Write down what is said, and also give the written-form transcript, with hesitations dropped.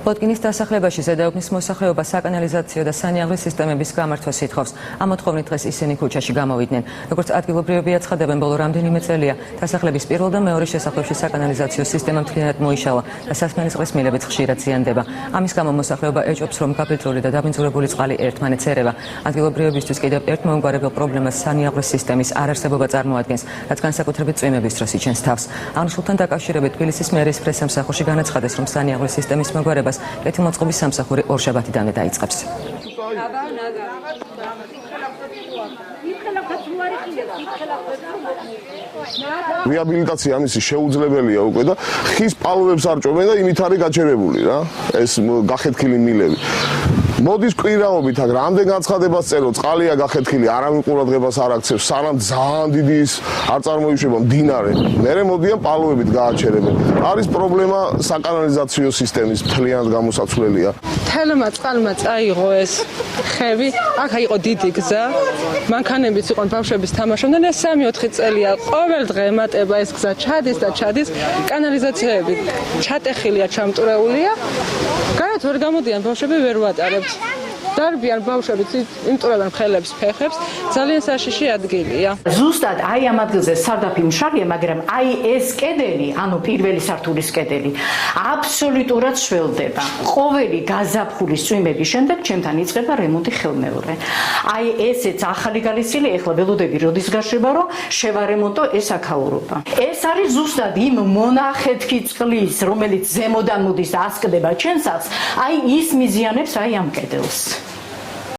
ბოტკინის დასახლებაში ზედაოქნის მოსახლეობა საკანალიზაციო და სანიაღლის სისტემების გამართვას ითხოვს. ამ მოთხოვნით დღეს ისინი ქუჩაში გამოვიდნენ. როგორც ადგილობრივები აცხადებენ, ბოლო რამდენიმე წელია დასახლების პირველ და მეორე შესახვევში საკანალიზაციო სისტემა მთლიანად მოიშალა და სასმელის წყლის მილებიც ხშირად ზიანდება. ამის გამო მოსახლეობა ეჭვობს, რომ გაფილტრული და დაბინძურებული წყალი ერთმანეთს ერევა. ადგილობრივებისთვის კიდევ ერთ მომგვარებელ პრობლემას სანიაღლის სისტემის არარსებობა წარმოადგენს, რაც განსაკუთრებით წვიმების დროს იჩენს თავს. აღნიშნულთან დაკავშირებით თბილისის მერის პრესსამსახურში განაცხადეს, რომ სანიაღლის სისტემის მოგვარებას კეთილმოწყობის სამსახური ორშაბათიდანვე დაიწყებს. რეაბილიტაცია ამისი შეუძლებელია უკვე და ხის პალუებს არ ჭობენ და იმით არის გაჩერებული რა ეს გახეთქილი მილები. მოდის კვირაობით აქ რამდენ განცხადებას წერო, წყალია გახეთქილი, არავინ ყურადღებას არ აქცევს, სანამ ძალიან დიდი არ წარმოიშვება მდინარე. მერე მოდიან პალუებით გააჩერებენ. არის პრობლემა საკანალიზაციო სისტემის მთლიანად გამოსაცვლელია. თელმა წყალმა წაიღო ეს ხევი, აქ იყო დიდი გზა, მანქანებიც იყვნენ ბავშვების თამაშობდნენ და 3-4 წელია ყოველ დღე ემატება ეს გზა, ჩადის და ჩადის, კანალიზაციები ჩატეხილია, ჩამტვრეულია. გარეთ ვერ გამოდიან ბავშვები, ვერ ვატარებთ. დარბიან ბავშვებიც, იმტვრევენ ხელებს, ფეხებს, ძალიან საშიში ადგილია. ზუსტად აი ამ ადგილზე სარდაფი მშრალია, მაგრამ აი ეს კედელი, ანუ პირველი სართულის კედელი, აბსოლუტურად შველდება. ყოველი გაზაფხულის წვიმების შემდეგ ჩემთან იწყება რემონტი ხელმეორე. აი ესეც ახალი გალისილი, ეხლა ველოდები როდის გაშვება, რომ შევარემონტო ეს აქაურობა. ეს არის ზუსტად იმ მონახეთქი წყლის, რომელიც ზემოდან მოდის და ასკდება ჩემს სახლს, აი ის მიზიანებს აი ამ კედელს.